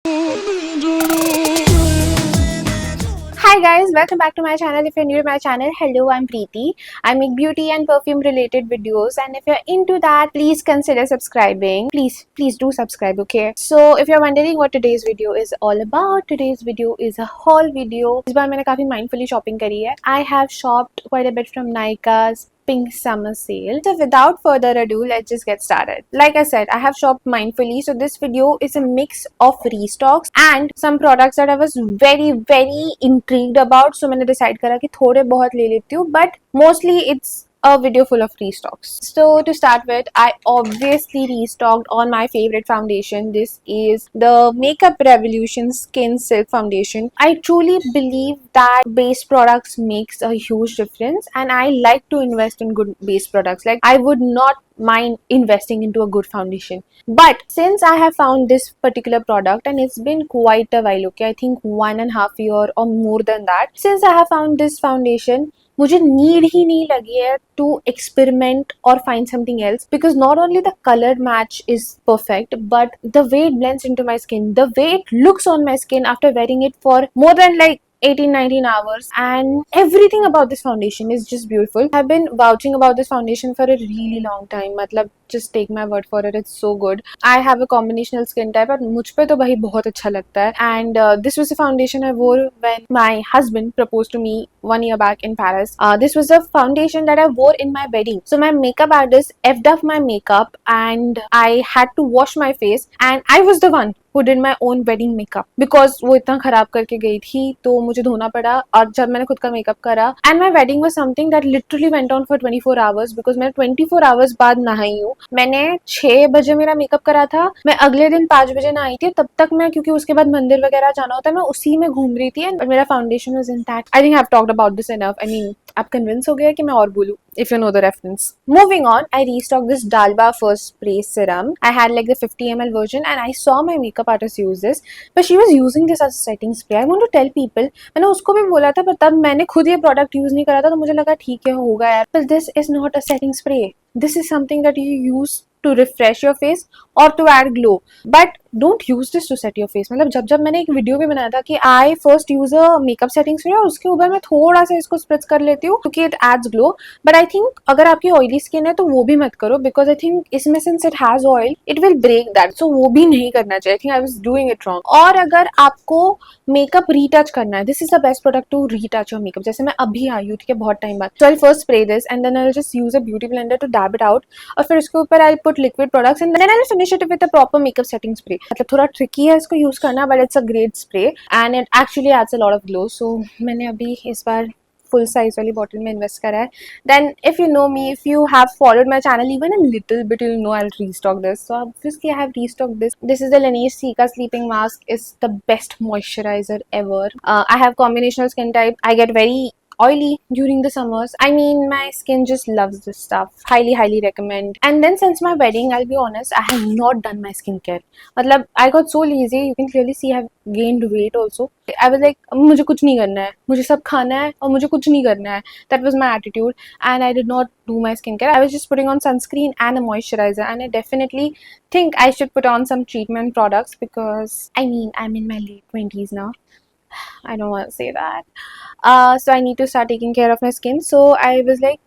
Hi guys, welcome back to my channel. If you're new to my channel, hello, I'm Preeti. I make beauty and perfume related videos, and if you're into that, please consider subscribing. Please do subscribe, okay? So if you're wondering what today's video is all about, today's video is a haul video. इस बार मैंने काफी mindfully shopping करी है. I have shopped quite a bit from Nykaa's pink summer sale. So without further ado, let's just get started. Like I said, I have shopped mindfully, so this video is a mix of restocks and some products that I was very intrigued about. So मैंने decide करा कि थोड़े बहुत ले लेती हूँ, but mostly it's a video full of restocks. So to start with, I obviously restocked on my favorite foundation. This is the Makeup Revolution Skin Silk Foundation. I truly believe that base products makes a huge difference, and I like to invest in good base products. Like, I would not mind investing into a good foundation, but since I have found this particular product, and it's been quite a while, okay, I think 1.5 years or more than that, since I have found this foundation, मुझे need ही नहीं लगी है to experiment और find something else, because not only the colour match is perfect, but the way it blends into my skin, the way it looks on my skin after wearing it for more than like 18-19 hours, and everything about this foundation is just beautiful. I've been vouching about this foundation for a really long time. मतलब just take my word for it, it's so good. I have a combinational skin type और मुझ पे तो भाई बहुत अच्छा लगता है. And this was the foundation I wore when my husband proposed to me 1 year back in Paris. This was the foundation that I wore in my wedding. So my makeup artist effed up my makeup and I had to wash my face, and I was the one who did my own wedding makeup because वो इतना खराब करके गई थी तो मुझे धोना पड़ा. और जब मैंने खुद का मेकअप करा, and my wedding was something that literally went on for 24 hours because मैं 24 hours बाद नहाई हूँ. मैंने 6 बजे मेरा मेकअप करा था, मैं अगले दिन 5 बजे नहाई थी. तब तक मैं, क्योंकि उसके बाद मंदिर वगैरह जाना होता है, मैं उसी में घूम रही थी एंड मेरा foundation was intact. I think I have talked about this enough. I mean, आप कन्विंस हो गए कि मैं और बोलूं, if you know the reference. Moving on, I restocked this Dalba First Spray Serum. I had like the 50 ml version and I saw my makeup artist use this, but she was using this as a setting spray. I want to tell people, मैंने उसको भी बोला था, पर तब मैंने खुद ये प्रोडक्ट यूज नहीं करा था तो मुझे लगा ठीक है होगा यार. But this is not a setting spray. This is something that you use to refresh your face or to add glow, but don't use this to set your face. मतलब जब मैंने एक वीडियो भी बनाया था कि I first use a makeup setting spray और उसके ऊपर मैं थोड़ा सा इसको स्प्रिच कर लेती हूँ क्योंकि it adds glow. But I think अगर आपकी ऑयली स्किन है तो वो भी मत करो, because I think इसमें since it has oil it will break that, so वो भी नहीं करना चाहिए. I think I was doing it wrong. और अगर आपको मेकअप रीटच करना है, this is the best product to retouch your makeup. जैसे मैं अभी आई हूँ, ठीक है, बहुत टाइम बाद, so I'll first spray this and then I'll just use a beauty blender to dab it out, और फिर उसके ऊपर I'll put liquid products and then I'll finish it with a proper makeup setting spray. मतलब थोड़ा tricky है इसको use करना, but it's a great spray and it actually adds a lot of glow. So मैंने अभी इस बार full size वाली बॉटल में इन्वेस्ट करा है. Then if you know me, if you have followed my channel even a little bit, you'll know I'll restock this. So obviously I have restocked this. This is the Laneige Cica sleeping mask. It's the best moisturizer ever. I have combinational skin type. I get very oily during the summers. I mean, my skin just loves this stuff. Highly recommend. And then since my wedding, I'll be honest, I have not done my skincare. मतलब I got so lazy. You can clearly see I've gained weight also. I was like, मुझे कुछ नहीं करना है, मुझे सब खाना है और मुझे कुछ नहीं करना है. That was my attitude, and I did not do my skincare. I was just putting on sunscreen and a moisturizer, and I definitely think I should put on some treatment products because I mean, I'm in my late 20s now. I don't want to say that. So I need to start taking care of my skin. So I was like,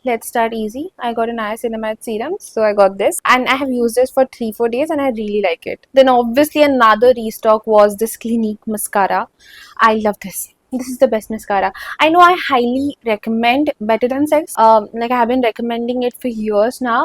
let's start easy. I got a niacinamide serum, so I got this, and I have used this for 3-4 days, and I really like it. Then obviously another restock was this Clinique mascara. I love this. This is the best mascara. I know I highly recommend Better Than Sex. Like I have been recommending it for years now,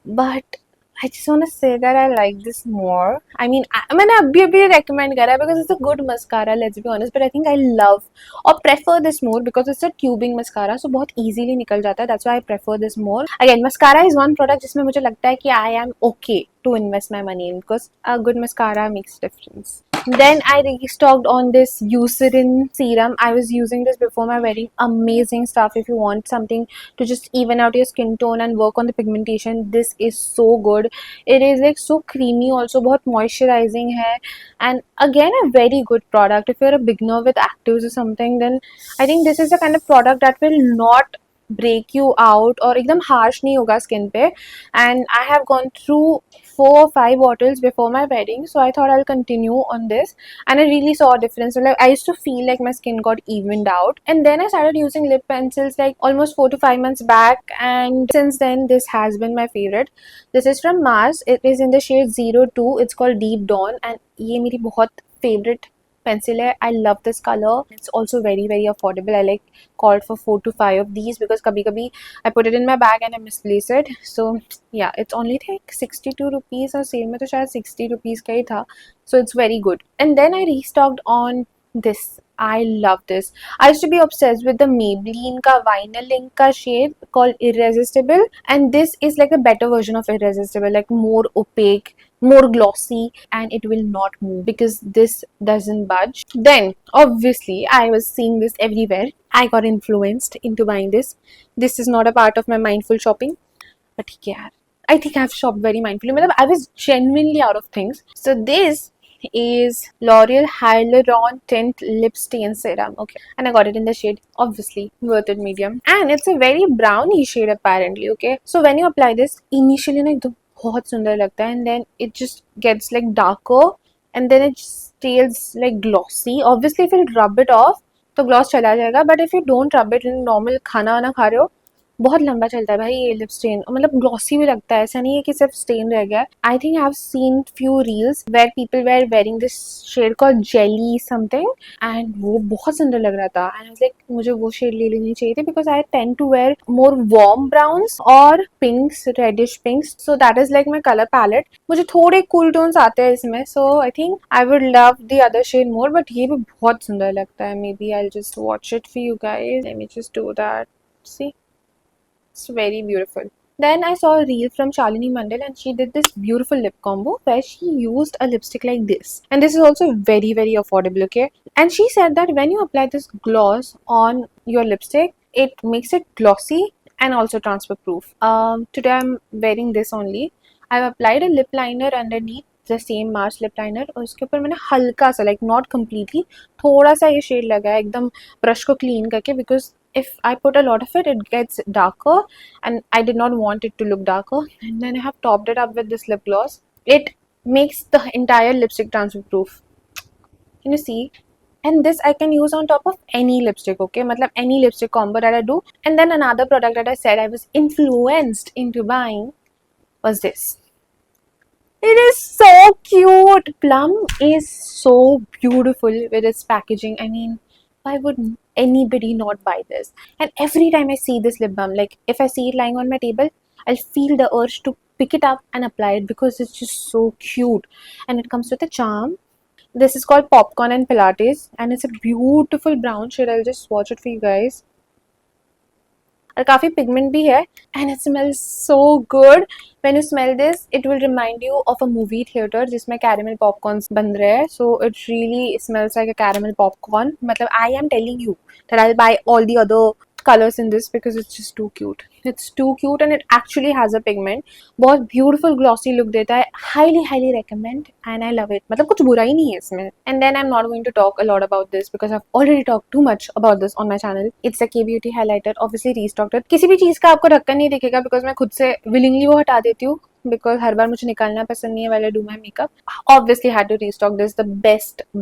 but I just want to say that I like this more. I mean, मैंने अभी recommend करा है because it's a good mascara, let's be honest. But I think I love or prefer this more because it's a tubing mascara, so बहुत easily निकल जाता है. That's why I prefer this more. Again, mascara is one product जिसमें मुझे लगता है कि I am okay to invest my money in because a good mascara makes difference. Then I restocked on this Eucerin serum. I was using this before my wedding. Amazing stuff if you want something to just even out your skin tone and work on the pigmentation. This is so good. It is like so creamy also, बहुत moisturizing है, and again a very good product. If you're a beginner with actives or something, then I think this is the kind of product that will not break you out और एकदम harsh नहीं होगा skin पे. And I have gone through 4 or 5 bottles before my wedding, so I thought I'll continue on this, and I really saw a difference. So like I used to feel like my skin got evened out, and then I started using lip pencils like almost 4 to 5 months back, and since then this has been my favorite. This is from Mars. It is in the shade 02. It's called Deep Dawn, and ये मेरी बहुत favorite pencil hai. I love this color. It's also very affordable. I like called for 4 to 5 of these because kabhi kabhi I put it in my bag and I misplace it. So yeah, it's only like 62 rupees और cell में तो शायद 60 rupees का ही था. So it's very good. And then I restocked on this. I love this. I used to be obsessed with the Maybelline ka vinyl ink ka shade called Irresistible, and this is like a better version of Irresistible, like more opaque, more glossy, and it will not move because this doesn't budge. Then obviously I was seeing this everywhere. I got influenced into buying this. This is not a part of my mindful shopping, but yeah, I think I've shopped very mindfully. मतलब I was genuinely out of things. So this is L'Oreal Hyaluron Tint Lip Stain Serum. Okay, and I got it in the shade, obviously, worth it medium. And it's a very browny shade apparently, okay. So when you apply this, initially ना एकदम बहुत सुंदर लगता है, and then it just gets like darker, and then it stays like glossy. Obviously, if you rub it off, तो gloss चला जाएगा, but if you don't rub it, normal खाना वाना खा रहे हो, बहुत लंबा चलता है भाई ये लिप स्टेन, मतलब ग्लॉसी भी लगता है, ऐसा नहीं है कि सिर्फ स्टेन रह गया. I think I have seen few reels where people were wearing this shade called jelly something, and वो बहुत सुंदर लग रहा था, एंड आई वाज लाइक मुझे वो शेड ले लेनी चाहिए थी because I tend to wear more warm browns और pinks, reddish pinks, so that is like my colour palette. मुझे थोड़े कूल टोन्स आते हैं इसमें, so I think I would love the other shade more, but ये भी बहुत सुंदर लगता है. Maybe I just watch it for you guys. Let me just do that. See, it's very beautiful. Then I saw a reel from Shalini Mandal, and she did this beautiful lip combo where she used a lipstick like this. And this is also very affordable, okay? And she said that when you apply this gloss on your lipstick, it makes it glossy and also transfer proof. Today I'm wearing this only. I've applied a lip liner underneath the same Mars lip liner, और उसके ऊपर मैंने हल्का सा, like not completely, थोड़ा सा ये shade लगाया एकदम ब्रश को क्लीन करके, because if I put a lot of it, it gets darker, and I did not want it to look darker. And then I have topped it up with this lip gloss. It makes the entire lipstick transfer proof. Can you see? And this I can use on top of any lipstick, okay? Matlab any lipstick combo that I do. And then another product that I said I was influenced into buying was this. It is so cute. Plum is so beautiful with its packaging. I mean, why would anybody not buy this? And every time I see this lip balm, like if I see it lying on my table, I'll feel the urge to pick it up and apply it because it's just so cute. And it comes with a charm. This is called Popcorn and Pilates, and it's a beautiful brown shade. I'll just swatch it for you guys. और काफ़ी pigment भी है, and it smells so good. When you smell this it will remind you of a movie theatre जिसमें caramel popcorns बन रहे हैं. So it really smells like a caramel popcorn. मतलब I am telling you that I will buy all the other colors in this because it's just too cute. It's too cute and it actually has a pigment. बहुत beautiful glossy look देता है. Highly recommend and I love it. मतलब कुछ बुरा ही नहीं है इसमें. And then I'm not going to talk a lot about this because I've already talked too much about this on my channel. It's a K-Beauty highlighter. Obviously restocked it. किसी भी चीज़ का आपको ढक्कन नहीं दिखेगा because मैं खुद से willingly वो हटा देती हूँ. Because हर बार मुझे निकालना पसंद नहीं है while I do my makeup. Obviously had to restock this. The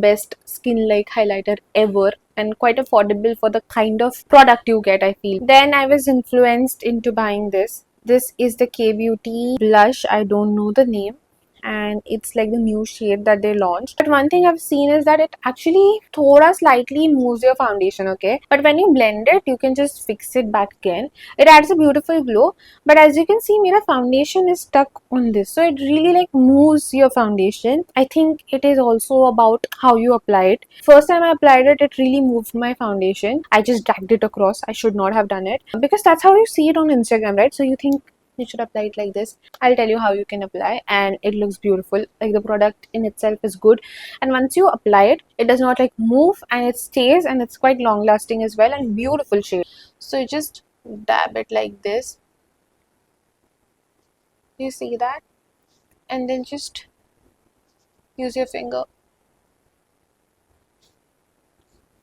best skin like highlighter ever. And quite affordable for the kind of product you get, I feel. Then I was influenced into buying this. This is the K-Beauty blush. I don't know the name. And it's like the new shade that they launched. But one thing I've seen is that it actually thoda slightly moves your foundation, okay? But when you blend it, you can just fix it back again. It adds a beautiful glow. But as you can see, my foundation is stuck on this. So it really like moves your foundation. I think it is also about how you apply it. First time I applied it, it really moved my foundation. I just dragged it across. I should not have done it. Because that's how you see it on Instagram, right? So you think you should apply it like this. I'll tell you how you can apply, and it looks beautiful. Like the product in itself is good, and once you apply it, it does not like move, and it stays, and it's quite long lasting as well, and beautiful shade. So you just dab it like this. You see that? And then just use your finger.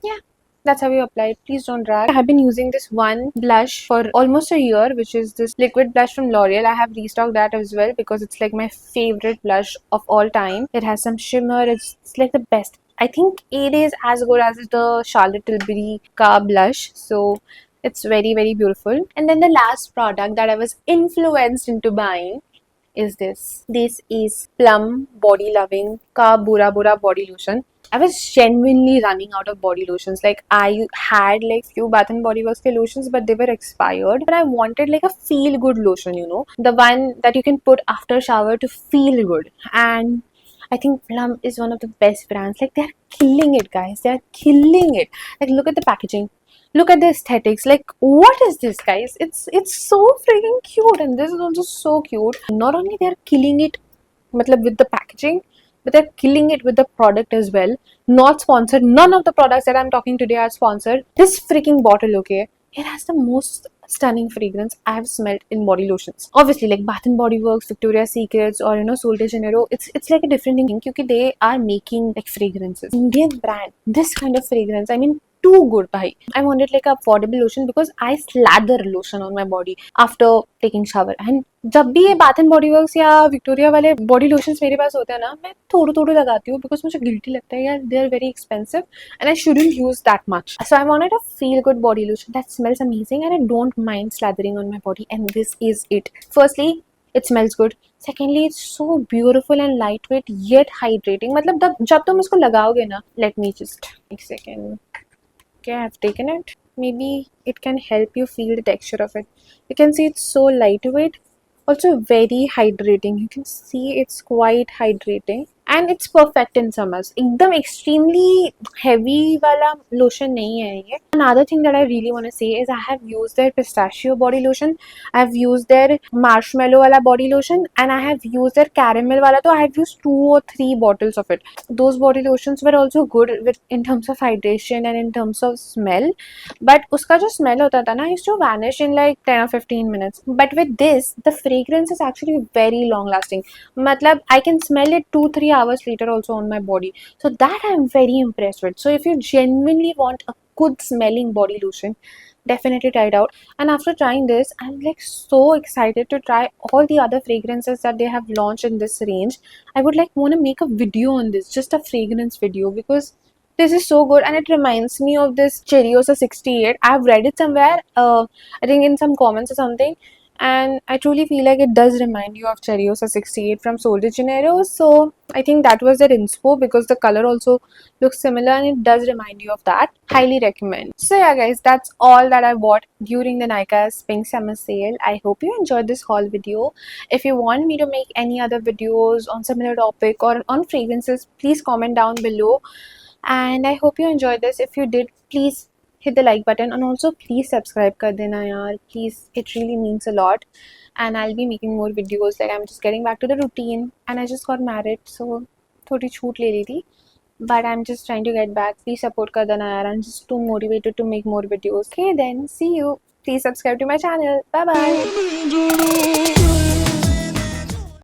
Yeah, That's how you apply it. Please don't drag. I have been using this one blush for almost a year, which is this liquid blush from L'Oreal. I have restocked that as well because it's like my favorite blush of all time. It has some shimmer. It's like the best. I think it is as good as the Charlotte Tilbury Ka blush. So it's very, very beautiful. And then the last product that I was influenced into buying is this. This is Plum Body Loving Ka Bura Bura Body Lotion. I was genuinely running out of body lotions. Like, I had like few Bath and Body Works lotions, but they were expired. But I wanted like a feel good lotion, you know, the one that you can put after shower to feel good. And I think Plum is one of the best brands. Like, they're killing it, guys. They're killing it. Like, look at the packaging. Look at the aesthetics. Like, what is this, guys? It's so freaking cute, and this is also so cute. Not only they're killing it, matlab, with the packaging, but they're killing it with the product as well. Not sponsored. None of the products that I'm talking today are sponsored. This freaking bottle, okay, it has the most stunning fragrance I have smelled in body lotions. Obviously, like Bath and Body Works, Victoria's Secrets, or Sol de Janeiro, it's like a different thing because they are making like fragrances. Indian brand, this kind of fragrance, I mean, too good, bhai. I wanted like a affordable lotion because I slather lotion on my body after taking shower. And जब भी ये Bath and Body Works या Victoria वाले body lotions मेरे पास होते हैं ना, मैं थोड़े थोड़े लगाती हूँ because मुझे guilty लगता है यार, they are very expensive and I shouldn't use that much. So I wanted a feel good body lotion that smells amazing and I don't mind slathering on my body, and this is it. Firstly, it smells good. Secondly, it's so beautiful and lightweight yet hydrating. मतलब जब तुम इसको लगाओगे ना, let me just एक second. Okay, I have taken it. Maybe it can help you feel the texture of it. You can see it's so lightweight, also very hydrating. You can see it's quite hydrating and it's perfect in summers. एकदम extremely heavy वाला lotion नहीं है ये. Another thing that I really want to say is I have used their pistachio body lotion, I have used their marshmallow wala body lotion, and I have used their caramel wala. So I have used 2 or 3 bottles of it. Those body lotions were also good in terms of hydration and in terms of smell, but uska jo smell hota tha na, used to vanish in like 10 or 15 minutes. But with this, the fragrance is actually very long lasting. Matlab, I can smell it 2-3 hours later also on my body. So that I am very impressed with. So if you genuinely want a good smelling body lotion, definitely try it out. And after trying this, I'm like so excited to try all the other fragrances that they have launched in this range. I would like want to make a video on this, just a fragrance video, because this is so good and it reminds me of this Cheriosa 68. I've read it somewhere, I think in some comments or something, and I truly feel like it does remind you of Cheriosa 68 from Sol de Janeiro. So I think that was their inspo because the color also looks similar and it does remind you of that. Highly recommend. So yeah guys, that's all that I bought during the Nykaa Spring Summer Sale. I hope you enjoyed this haul video. If you want me to make any other videos on similar topic or on fragrances, please comment down below. And I hope you enjoyed this. If you did, please hit the like button and also please subscribe kar dena yaar. Please, it really means a lot. And I'll be making more videos. Like, I'm just getting back to the routine and I just got married, so thodi choot le li thi. But I'm just trying to get back. Please support kar dena yaar. I'm just too motivated to make more videos. Okay then, see you. Please subscribe to my channel. Bye bye.